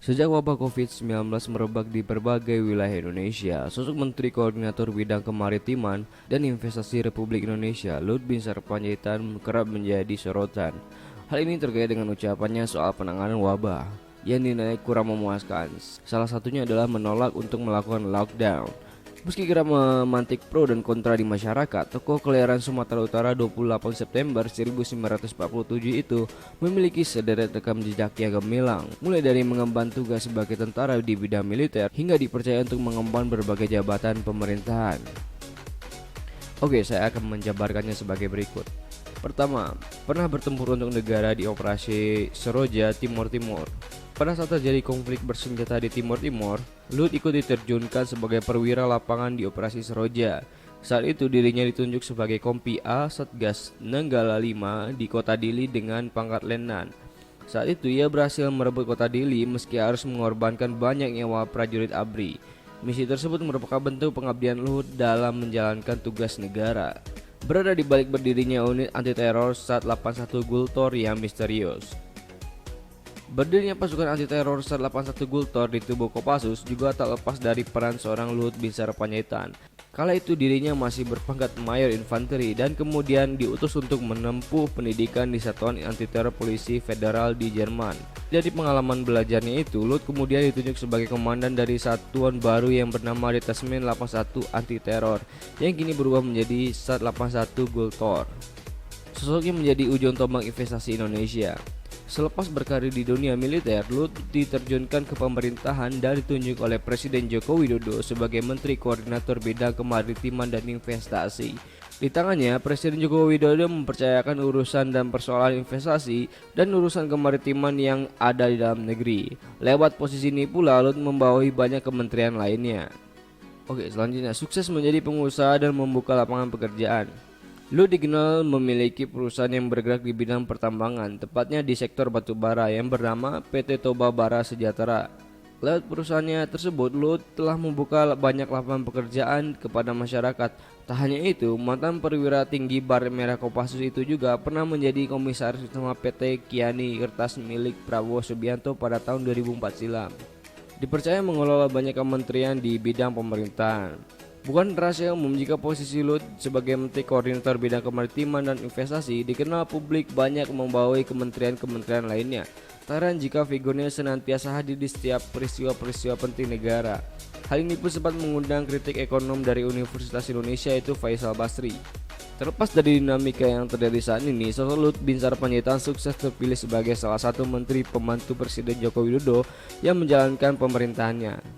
Sejak wabah COVID-19 merebak di berbagai wilayah Indonesia, sosok Menteri Koordinator Bidang Kemaritiman dan Investasi Republik Indonesia, Luhut Binsar Panjaitan, kerap menjadi sorotan. Hal ini terkait dengan ucapannya soal penanganan wabah yang dinilai kurang memuaskan. Salah satunya adalah menolak untuk melakukan lockdown. Meski kerap memantik pro dan kontra di masyarakat, tokoh kelahiran Sumatera Utara 28 September 1947 itu memiliki sederet rekam jejak yang gemilang, mulai dari mengemban tugas sebagai tentara di bidang militer hingga dipercaya untuk mengemban berbagai jabatan pemerintahan. Oke, saya akan menjabarkannya sebagai berikut. Pertama, pernah bertempur untuk negara di Operasi Seroja Timur Timur. Pada saat terjadi konflik bersenjata di Timur Timur, Luhut ikut diterjunkan sebagai perwira lapangan di Operasi Seroja. Saat itu dirinya ditunjuk sebagai Kompi A Satgas Nenggala 5 di Kota Dili dengan pangkat Letnan. Saat itu ia berhasil merebut Kota Dili meski harus mengorbankan banyak nyawa prajurit ABRI. Misi tersebut merupakan bentuk pengabdian Luhut dalam menjalankan tugas negara. Berada di balik berdirinya unit anti teror Sat 81 Gultor yang misterius. Berdirinya pasukan anti teror Sat 81 Gultor di tubuh Kopassus juga tak lepas dari peran seorang Luhut Binsar Panjaitan. Kala itu dirinya masih berpangkat mayor infanteri dan kemudian diutus untuk menempuh pendidikan di Satuan Anti Teror Polisi Federal di Jerman. Dari pengalaman belajarnya itu, Luhut kemudian ditunjuk sebagai komandan dari satuan baru yang bernama Detasmen 81 Anti Teror yang kini berubah menjadi Sat 81 Gultor. Sosoknya menjadi ujung tombak investasi Indonesia. Selepas berkarir di dunia militer, Luhut diterjunkan ke pemerintahan dan ditunjuk oleh Presiden Joko Widodo sebagai Menteri Koordinator Bidang Kemaritiman dan Investasi. Di tangannya, Presiden Joko Widodo mempercayakan urusan dan persoalan investasi dan urusan kemaritiman yang ada di dalam negeri. Lewat posisi ini pula, Luhut membawahi banyak kementerian lainnya. Oke, selanjutnya sukses menjadi pengusaha dan membuka lapangan pekerjaan. Luhut dikenal memiliki perusahaan yang bergerak di bidang pertambangan, tepatnya di sektor batubara yang bernama PT Toba Bara Sejahtera. Lewat perusahaannya tersebut, Luhut telah membuka banyak lapangan pekerjaan kepada masyarakat. Tak hanya itu, mantan perwira tinggi Baret Merah Kopassus itu juga pernah menjadi komisaris utama PT Kiani Kertas milik Prabowo Subianto pada tahun 2004 silam. Dipercaya mengelola banyak kementerian di bidang pemerintahan. Bukan rahasia umum jika posisi Luhut sebagai Menteri Koordinator Bidang Kemaritiman dan Investasi dikenal publik banyak membawahi kementerian-kementerian lainnya. Tak heran jika figurnya senantiasa hadir di setiap peristiwa-peristiwa penting negara. Hal ini pun sempat mengundang kritik ekonom dari Universitas Indonesia yaitu Faisal Basri. Terlepas dari dinamika yang terjadi saat ini, sosok Luhut Binsar Panjaitan sukses terpilih sebagai salah satu menteri pembantu Presiden Joko Widodo yang menjalankan pemerintahannya.